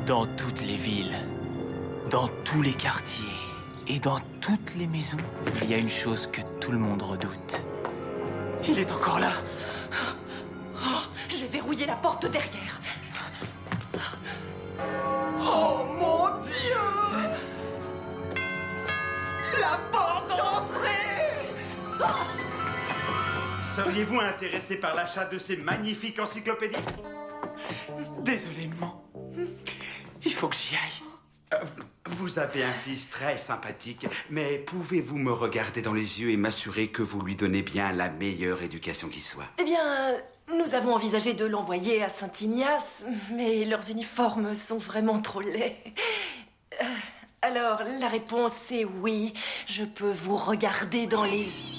Dans toutes les villes, dans tous les quartiers et dans toutes les maisons, il y a une chose que tout le monde redoute. Il est encore là. J'ai verrouillé la porte derrière. Oh mon Dieu! La porte d'entrée! Seriez-vous intéressé par l'achat de ces magnifiques encyclopédies? Désolé, maman. Il faut que j'y aille. Vous avez un fils très sympathique, mais pouvez-vous me regarder dans les yeux et m'assurer que vous lui donnez bien la meilleure éducation qui soit? Eh bien, nous avons envisagé de l'envoyer à Saint-Ignace, mais leurs uniformes sont vraiment trop laids. Alors, la réponse est oui. Je peux vous regarder dans les yeux.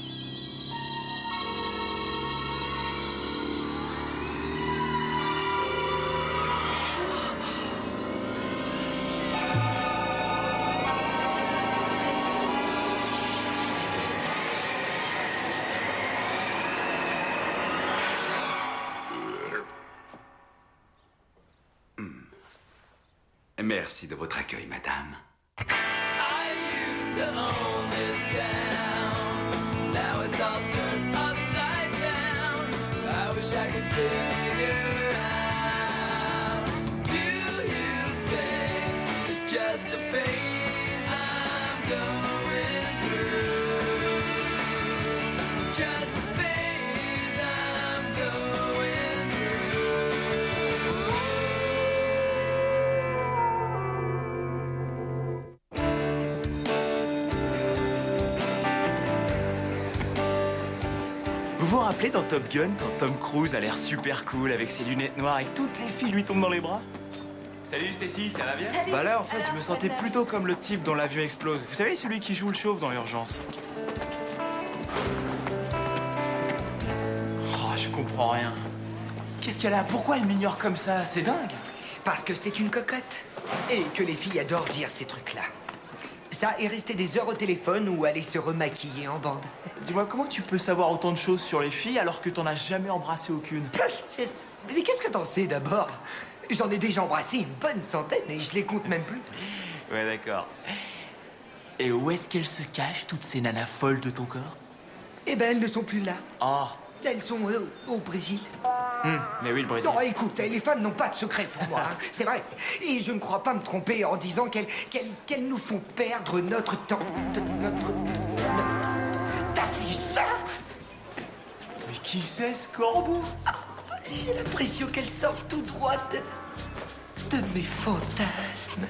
Merci de votre accueil, madame. I used to own this town. Now it's all turned upside down. I wish I could figure out. Do you think it's just a phase I'm going through? Just a phase I'm going through. Vous vous rappelez dans Top Gun quand Tom Cruise a l'air super cool avec ses lunettes noires et toutes les filles lui tombent dans les bras? Salut Stacy, ça va bien? Salut. Bah là en fait Alors, je me sentais Fred. plutôt comme le type dont l'avion explose. Vous savez celui qui joue le chauve dans l'urgence? Oh je comprends rien. Qu'est-ce qu'elle a? Pourquoi elle m'ignore comme ça? C'est dingue. Parce que c'est une cocotte. Et que les filles adorent dire ces trucs-là. Ça et rester des heures au téléphone ou aller se remaquiller en bande. Dis-moi comment tu peux savoir autant de choses sur les filles alors que t'en as jamais embrassé aucune? Mais qu'est-ce que t'en sais d'abord? J'en ai déjà embrassé une bonne centaine et je les compte même plus. Ouais d'accord. Et où est-ce qu'elles se cachent toutes ces nanas folles de ton corps? Eh ben, elles ne sont plus là. Oh. Elles sont au Brésil. Mais oui le Brésil. Non, écoute, les femmes n'ont pas de secret pour moi, hein, c'est vrai. Et je ne crois pas me tromper en disant qu'elles nous font perdre notre temps. T'as vu ça? Mais qui c'est ce corbeau? J'ai l'impression qu'elle sort tout droit de mes fantasmes.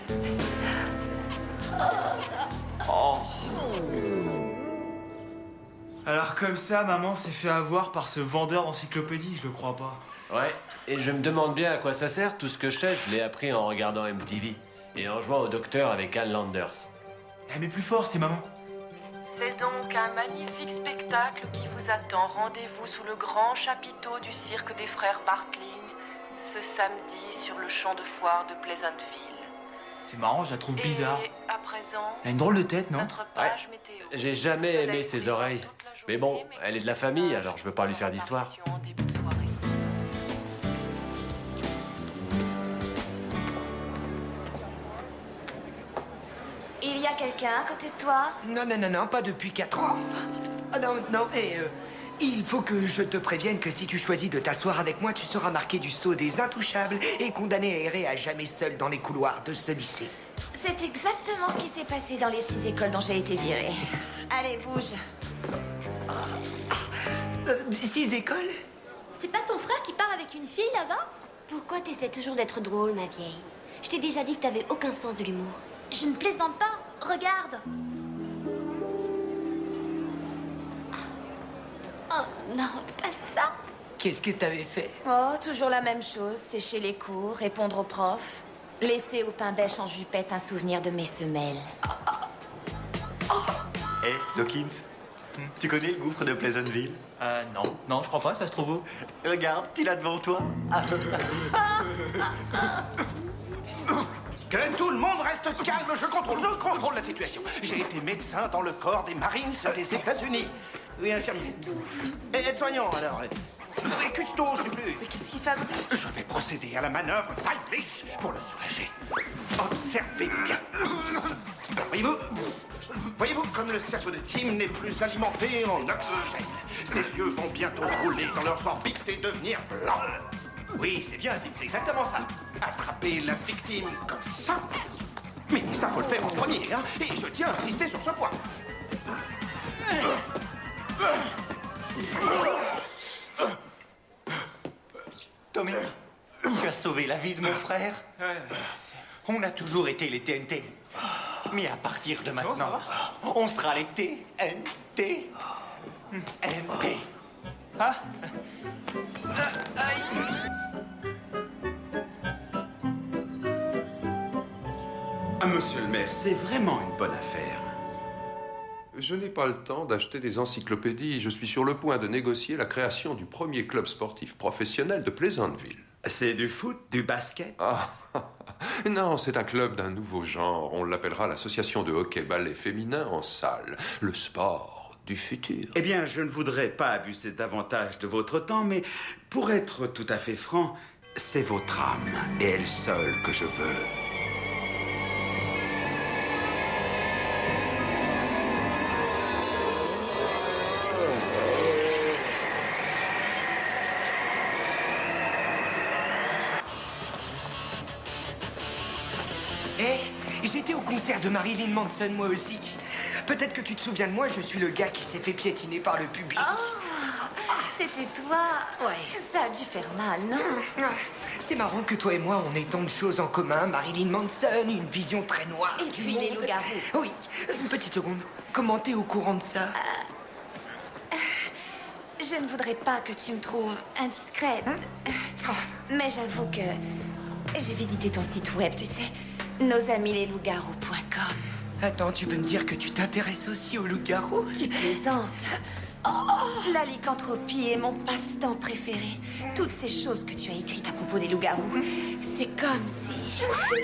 Alors comme ça, maman s'est fait avoir par ce vendeur d'encyclopédie, je le crois pas. Ouais, et je me demande bien à quoi ça sert. Tout ce que je sais, je l'ai appris en regardant MTV. Et en jouant au docteur avec Al Landers. Eh mais plus fort, c'est maman. C'est donc un magnifique spectacle qui vous attend. Rendez-vous sous le grand chapiteau du cirque des frères Bartling ce samedi sur le champ de foire de Pleasantville. C'est marrant, je la trouve bizarre. Et à présent, Elle a une drôle de tête, non? notre page météo. J'ai jamais Soleil aimé ses brillant oreilles. toute la journée, Mais bon, elle est de la famille, alors je veux pas lui faire d'histoire. apparition en début de soirée. Il y a quelqu'un à côté de toi? Non, pas depuis 4 ans. Ah non, mais il faut que je te prévienne que si tu choisis de t'asseoir avec moi, tu seras marqué du sceau des intouchables et condamné à errer à jamais seul dans les couloirs de ce lycée. C'est exactement ce qui s'est passé dans les 6 écoles dont j'ai été virée. Allez, bouge. 6 écoles? C'est pas ton frère qui part avec une fille là-bas? Pourquoi t'essaies toujours d'être drôle, ma vieille? Je t'ai déjà dit que t'avais aucun sens de l'humour. Je ne plaisante pas. Regarde. Oh non, pas ça. Qu'est-ce que t'avais fait? Oh, toujours la même chose. Sécher les cours, répondre aux profs. Laisser au pain bêche en jupette un souvenir de mes semelles. Hé, Dawkins, tu connais le gouffre de Pleasantville? Non, je crois pas, ça se trouve où? Regarde, il a devant toi. Que tout le monde reste calme, je contrôle la situation. J'ai été médecin dans le corps des Marines des États-Unis. Oui, infirmier. Et aide-soignant, alors. Mais cuistot, je sais plus. Mais qu'est-ce qu'il fait? Je vais procéder à la manœuvre Palish pour le soulager. Observez bien. Alors, voyez-vous, comme le cerveau de Tim n'est plus alimenté en oxygène, ses yeux vont bientôt rouler dans leurs orbites et devenir blancs. Oui, c'est bien, Tim, c'est exactement ça. Attraper la victime comme ça. Mais ça, faut le faire en premier, hein, et je tiens à insister sur ce point. Tommy, tu as sauvé la vie de mon frère. On a toujours été les TNT. Mais à partir de maintenant, on sera les TNT. NT. Ah? Ah, monsieur le maire, c'est vraiment une bonne affaire. Je n'ai pas le temps d'acheter des encyclopédies. Je suis sur le point de négocier la création du premier club sportif professionnel de Pleasantville. C'est du foot, du basket? Ah, non, c'est un club d'un nouveau genre. On l'appellera l'association de hockey-ballet féminin en salle. Le sport du futur. Eh bien, je ne voudrais pas abuser davantage de votre temps, mais pour être tout à fait franc, c'est votre âme, et elle seule, que je veux. J'étais au concert de Marilyn Manson, moi aussi. Peut-être que tu te souviens de moi, je suis le gars qui s'est fait piétiner par le public. Oh, c'était toi. Ouais. Ça a dû faire mal, non? C'est marrant que toi et moi, on ait tant de choses en commun. Marilyn Manson, une vision très noire. Et du puis monde. les loups-garous. Oui, une petite seconde. Comment t'es au courant de ça? Je ne voudrais pas que tu me trouves indiscrète. Mais j'avoue que j'ai visité ton site web, tu sais. Nosamieslesloups-garous.com. Attends, tu veux me dire que tu t'intéresses aussi aux loups-garous? Tu plaisantes. La lycanthropie est mon passe-temps préféré. Toutes ces choses que tu as écrites à propos des loups-garous, c'est comme si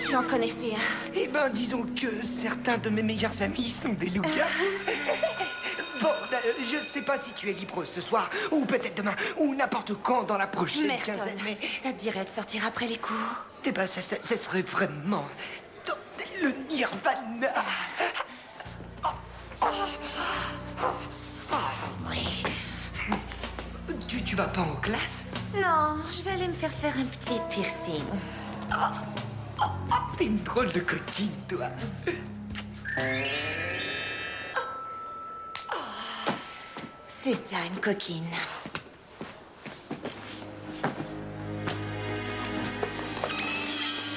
tu en connaissais un. Eh ben, disons que certains de mes meilleurs amis sont des loups-garous. Bon, je sais pas si tu es libre ce soir, ou peut-être demain, ou n'importe quand dans la prochaine Merton, quinzaine, mais... ça te dirait de sortir après les cours? Eh ben, ça serait vraiment... le nirvana. Oui. Tu vas pas en classe? Non, je vais aller me faire un petit piercing. T'es une drôle de coquine, toi. C'est ça, une coquine.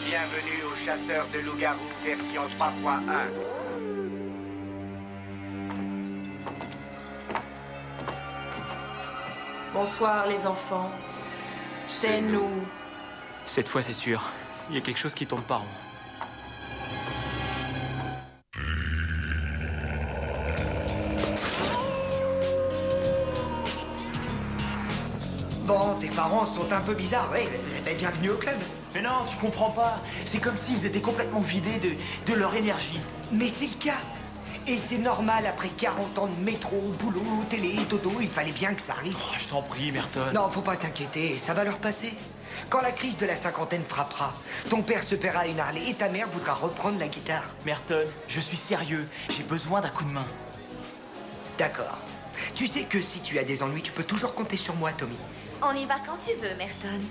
Bienvenue aux chasseurs de loups-garous version 3.1. Bonsoir, les enfants. C'est nous. Cette fois, c'est sûr. Il y a quelque chose qui tourne pas rond. Bon, tes parents sont un peu bizarres, oui, mais bienvenue au club. Mais non, tu comprends pas. C'est comme s'ils étaient complètement vidés de leur énergie. Mais c'est le cas. Et c'est normal, après 40 ans de métro, boulot, télé, toto, il fallait bien que ça arrive. Oh, je t'en prie, Merton. Non, faut pas t'inquiéter, ça va leur passer. Quand la crise de la cinquantaine frappera, ton père se paiera une Harley et ta mère voudra reprendre la guitare. Merton, je suis sérieux. J'ai besoin d'un coup de main. D'accord. Tu sais que si tu as des ennuis, tu peux toujours compter sur moi, Tommy. On y va quand tu veux, Merton.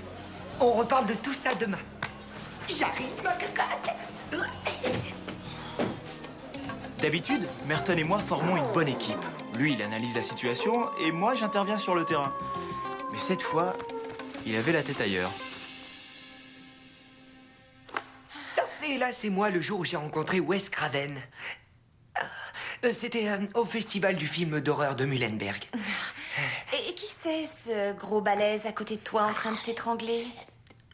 On reparle de tout ça demain. J'arrive, ma cocotte. D'habitude, Merton et moi formons une bonne équipe. Lui, il analyse la situation et moi, j'interviens sur le terrain. Mais cette fois, il avait la tête ailleurs. Et là, c'est moi le jour où j'ai rencontré Wes Craven. C'était au festival du film d'horreur de Muhlenberg. Et qui c'est, ce gros balèze à côté de toi en train de t'étrangler?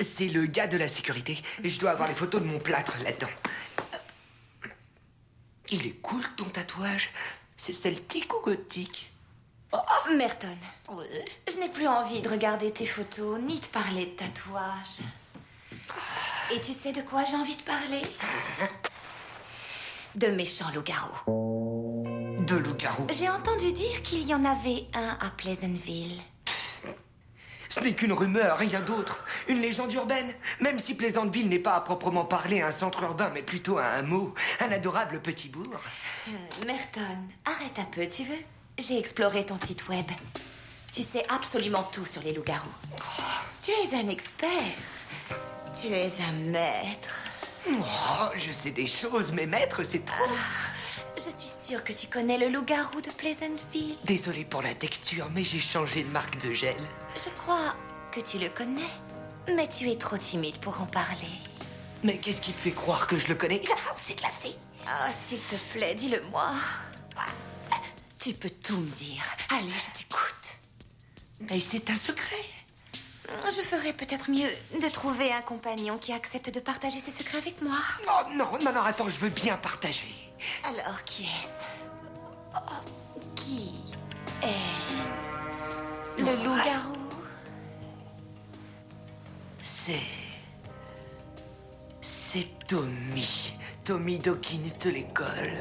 C'est le gars de la sécurité. Je dois avoir les photos de mon plâtre là-dedans. Il est cool, ton tatouage. C'est celtique ou gothique? Merton, je n'ai plus envie de regarder tes photos, ni de parler de tatouage. Et tu sais de quoi j'ai envie de parler? De méchants loups-garous. De loups-garous? J'ai entendu dire qu'il y en avait un à Pleasantville. Ce n'est qu'une rumeur, rien d'autre. Une légende urbaine. Même si Pleasantville n'est pas à proprement parler un centre urbain, mais plutôt un hameau, un adorable petit bourg. Merton, arrête un peu, tu veux? J'ai exploré ton site web. Tu sais absolument tout sur les loups-garous. Tu es un expert. Tu es un maître. Oh, je sais des choses, mais maître, c'est trop. Je suis sûre que tu connais le loup-garou de Pleasantville. Désolé pour la texture, mais j'ai changé de marque de gel. Je crois que tu le connais, mais tu es trop timide pour en parler. Mais qu'est-ce qui te fait croire que je le connais? C'est glacé. Ah, s'il te plaît, dis-le-moi. Tu peux tout me dire. Allez, je t'écoute. Mais c'est un secret. Je ferais peut-être mieux de trouver un compagnon qui accepte de partager ses secrets avec moi. Oh non, non, non, attends, je veux bien partager. Alors, qui est-ce? Qui est le loup-garou? C'est Tommy. Tommy Dawkins de l'école.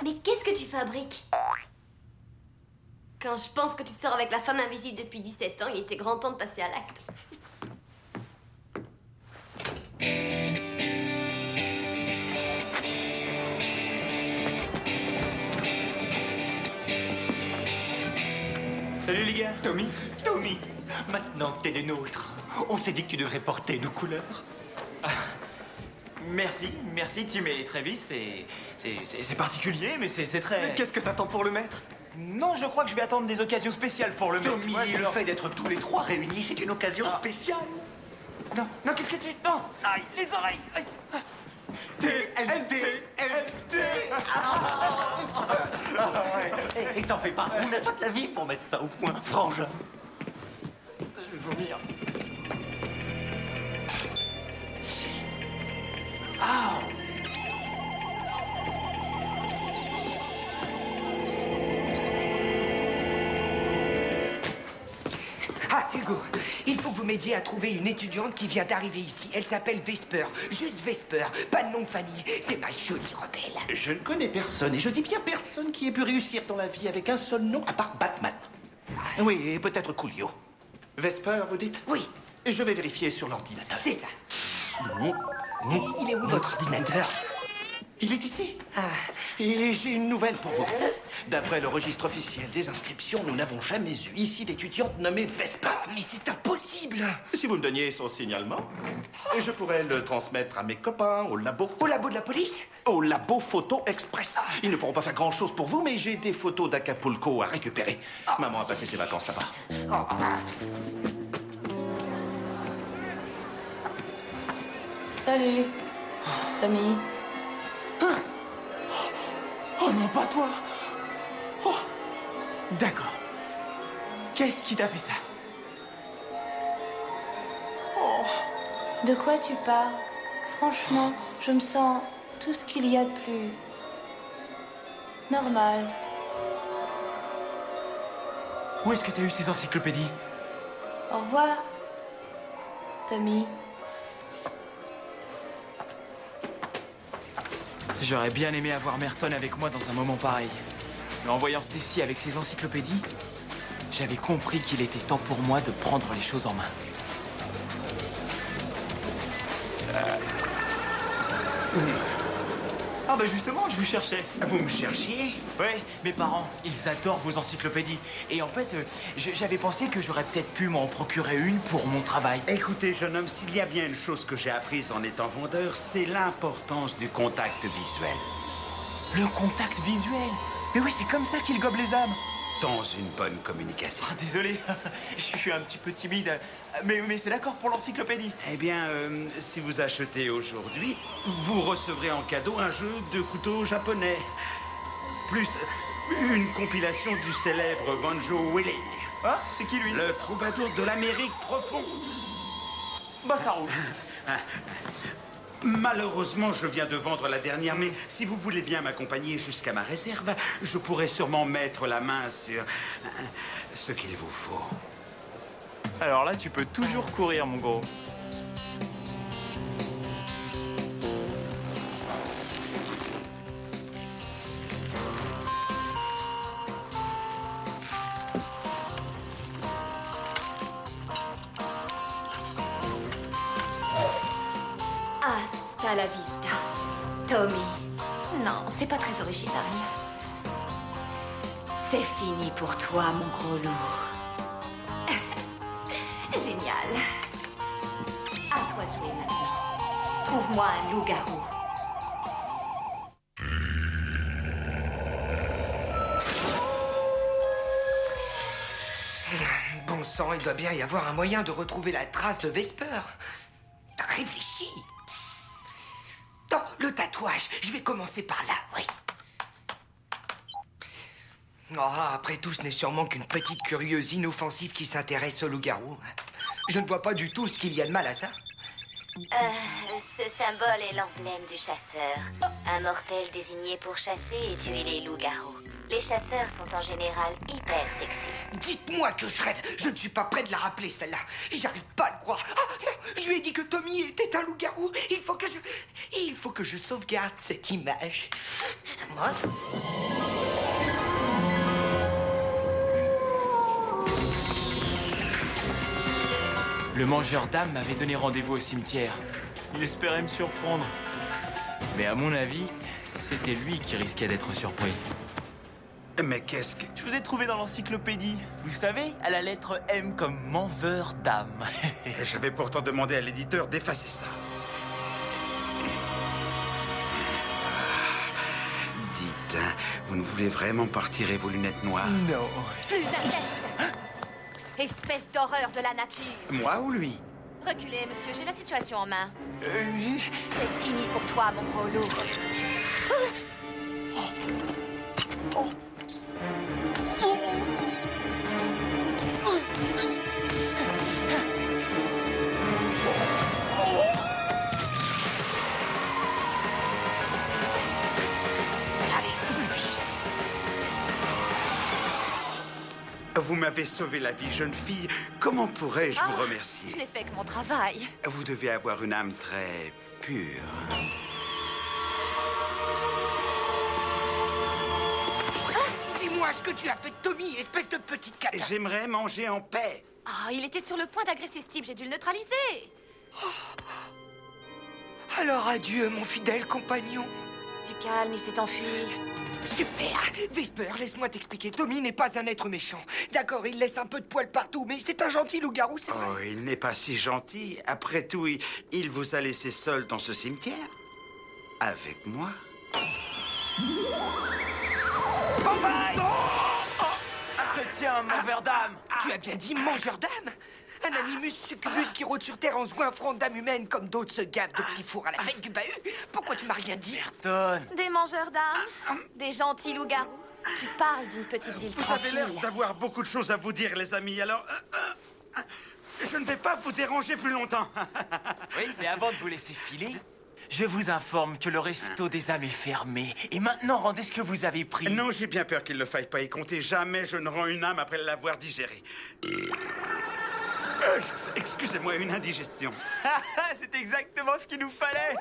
Mais qu'est-ce que tu fabriques? Quand je pense que tu sors avec la femme invisible depuis 17 ans, il était grand temps de passer à l'acte. Salut les gars. Tommy, maintenant que t'es des nôtres, on s'est dit que tu devrais porter nos couleurs. Merci Tim et Travis, c'est particulier, mais c'est très... Qu'est-ce que t'attends pour le mettre? Non, je crois que je vais attendre des occasions spéciales pour le mettre. Tommy, le fait d'être tous les trois réunis, c'est une occasion spéciale. Non, qu'est-ce que tu... Non. Aïe, les oreilles. Aïe. TNT. Et t'en fais pas, on a toute la vie pour mettre ça au point, frangin. Je vais vomir. Ah, Hugo, il faut que vous m'aidiez à trouver une étudiante qui vient d'arriver ici. Elle s'appelle Vesper, juste Vesper, pas de nom de famille. C'est ma jolie rebelle. Je ne connais personne, et je dis bien personne qui ait pu réussir dans la vie avec un seul nom à part Batman. Oui, et peut-être Coolio. Vesper, vous dites? Oui. Je vais vérifier sur l'ordinateur. C'est ça. Il est où votre ordinateur? Il est ici. Et j'ai une nouvelle pour vous. D'après le registre officiel des inscriptions, nous n'avons jamais eu ici d'étudiante nommée Vesper. Mais c'est impossible. Si vous me donniez son signalement, je pourrais le transmettre à mes copains au labo. Au labo de la police? Au labo Photo Express. Ils ne pourront pas faire grand-chose pour vous, mais j'ai des photos d'Acapulco à récupérer. Maman a passé ses vacances là-bas. Salut, Tommy. Oh non, pas toi. Oh. D'accord. Qu'est-ce qui t'a fait ça? De quoi tu parles? Franchement, je me sens tout ce qu'il y a de plus normal. Où est-ce que t'as eu ces encyclopédies? Au revoir, Tommy. J'aurais bien aimé avoir Merton avec moi dans un moment pareil. Mais en voyant Stacy avec ses encyclopédies, j'avais compris qu'il était temps pour moi de prendre les choses en main. Ah bah justement, je vous cherchais. Vous me cherchiez? Ouais, mes parents, ils adorent vos encyclopédies. Et en fait, j'avais pensé que j'aurais peut-être pu m'en procurer une pour mon travail. Écoutez, jeune homme, s'il y a bien une chose que j'ai apprise en étant vendeur, c'est l'importance du contact visuel. Le contact visuel? Mais oui, c'est comme ça qu'ils gobent les âmes. Dans une bonne communication. Ah, désolé, je suis un petit peu timide. Mais c'est d'accord pour l'encyclopédie. Eh bien, si vous achetez aujourd'hui, vous recevrez en cadeau un jeu de couteau japonais. Plus une compilation du célèbre Banjo Willing. Ah, c'est qui lui? Le troubadour de l'Amérique profonde. Bah, ça roule. Malheureusement, je viens de vendre la dernière, mais si vous voulez bien m'accompagner jusqu'à ma réserve, je pourrais sûrement mettre la main sur ce qu'il vous faut. Alors là, tu peux toujours courir, mon gros. Hasta la vista. Tommy. Non, c'est pas très original. C'est fini pour toi, mon gros loup. Génial. À toi de jouer maintenant. Trouve-moi un loup-garou. Bon sang, il doit bien y avoir un moyen de retrouver la trace de Vesper. Réfléchis. Non, le tatouage. Je vais commencer par là, oui. Oh, après tout, ce n'est sûrement qu'une petite curieuse inoffensive qui s'intéresse au loup-garou. Je ne vois pas du tout ce qu'il y a de mal à ça. Ce symbole est l'emblème du chasseur. Un mortel désigné pour chasser et tuer les loups-garous. Les chasseurs sont en général hyper sexy. Dites-moi que je rêve. Je ne suis pas prêt de la rappeler, celle-là. J'arrive pas à le croire. Ah, non, je lui ai dit que Tommy était un loup-garou. Il faut que je sauvegarde cette image. Moi. Le mangeur d'âmes m'avait donné rendez-vous au cimetière. Il espérait me surprendre. Mais à mon avis, c'était lui qui risquait d'être surpris. Mais qu'est-ce que... Je vous ai trouvé dans l'encyclopédie. Vous savez, à la lettre M comme mangeur d'âmes. J'avais pourtant demandé à l'éditeur d'effacer ça. Dites, hein, vous ne voulez vraiment pas retirer vos lunettes noires? Non. Plus un geste. Espèce d'horreur de la nature. Moi ou lui? Reculez, monsieur, j'ai la situation en main. C'est fini pour toi, mon gros loup. Vous m'avez sauvé la vie, jeune fille. Comment pourrais-je vous remercier? Je n'ai fait que mon travail. Vous devez avoir une âme très pure. Dis-moi ce que tu as fait de Tommy, espèce de petite cata. J'aimerais manger en paix. Oh, il était sur le point d'agresser Steve, j'ai dû le neutraliser. Alors adieu, mon fidèle compagnon. Du calme, il s'est enfui. Super. Vesper, laisse-moi t'expliquer. Tommy n'est pas un être méchant. D'accord, il laisse un peu de poils partout, mais c'est un gentil loup-garou, c'est vrai. Oh, il n'est pas si gentil. Après tout, il vous a laissé seul dans ce cimetière. Avec moi. Tiens, mangeur d'âme. Tu as bien dit mangeur d'âme? Un animus succubus qui rôde sur Terre en se goinfrant d'âme humaine comme d'autres se gavent de petits fours à la fête du bahut. Pourquoi tu m'as rien dit? Tonne. Des mangeurs d'âmes, des gentils loups-garous. Tu parles d'une petite ville Vous avez l'air tranquille. d'avoir beaucoup de choses à vous dire, les amis. Alors, je ne vais pas vous déranger plus longtemps. Oui, mais avant de vous laisser filer, je vous informe que le resto des âmes est fermé. Et maintenant, rendez ce que vous avez pris. Non, j'ai bien peur qu'il ne faille pas y compter. Jamais je ne rends une âme après l'avoir digérée. Excusez-moi, une indigestion. C'est exactement ce qu'il nous fallait.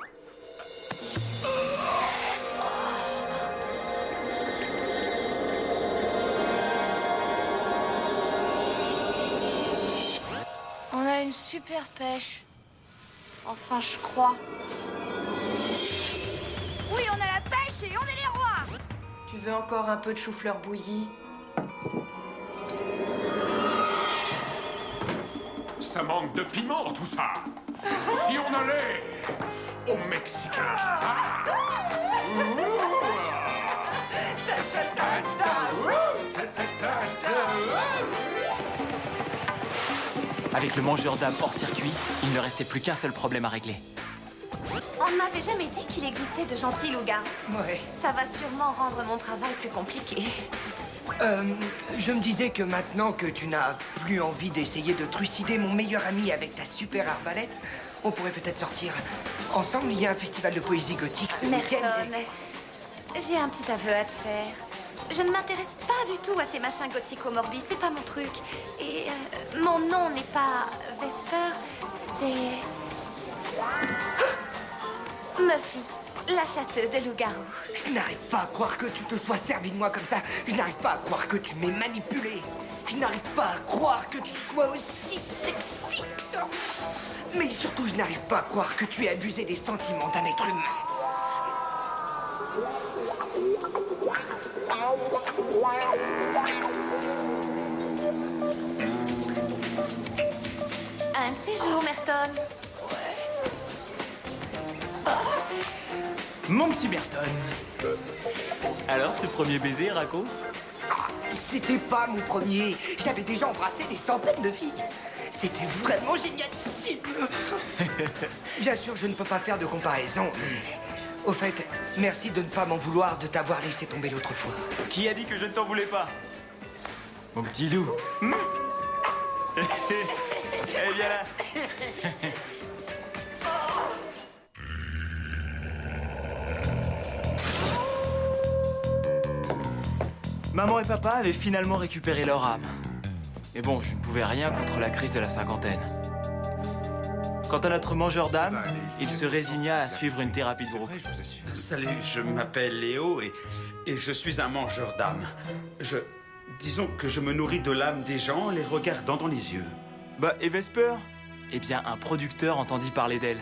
On a une super pêche. Enfin, je crois. Oui, on a la pêche et on est les rois. Tu veux encore un peu de chou-fleur bouilli? Ça manque de piment, tout ça. Si on allait au Mexicain. Avec le mangeur d'âme hors circuit, il ne restait plus qu'un seul problème à régler. On ne m'avait jamais dit qu'il existait de gentils loups-garous. Ouais. Ça va sûrement rendre mon travail plus compliqué. Je me disais que maintenant que tu n'as plus envie d'essayer de trucider mon meilleur ami avec ta super arbalète, on pourrait peut-être sortir ensemble. Il y a un festival de poésie gothique ce week-end. Merton, j'ai un petit aveu à te faire. Je ne m'intéresse pas du tout à ces machins gothico-morbis, c'est pas mon truc. Et mon nom n'est pas Vesper, c'est... Muffy. la chasseuse de loups-garous. Je n'arrive pas à croire que tu te sois servi de moi comme ça. Je n'arrive pas à croire que tu m'aies manipulé. Je n'arrive pas à croire que tu sois aussi sexy. Mais surtout, je n'arrive pas à croire que tu aies abusé des sentiments d'un être humain. Un de ces jours, Merton. Mon petit Merton. Alors, ce premier baiser, raconte? C'était pas mon premier. J'avais déjà embrassé des centaines de filles. C'était vraiment génialissime. Bien sûr, je ne peux pas faire de comparaison. Au fait, merci de ne pas m'en vouloir de t'avoir laissé tomber l'autre fois. Qui a dit que je ne t'en voulais pas? Mon petit loup. Eh bien là. Maman et papa avaient finalement récupéré leur âme. Mais bon, je ne pouvais rien contre la crise de la cinquantaine. Quant à notre mangeur d'âme, il se résigna à suivre une thérapie de groupe. Salut, je m'appelle Léo et je suis un mangeur d'âme. Disons que je me nourris de l'âme des gens en les regardant dans les yeux. Bah, et Vesper? Eh bien, un producteur entendit parler d'elle.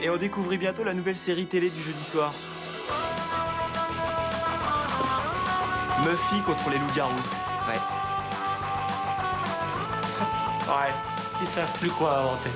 Et on découvrit bientôt la nouvelle série télé du jeudi soir. Muffy contre les loups-garous. Ouais. Ouais, ils savent plus quoi inventer.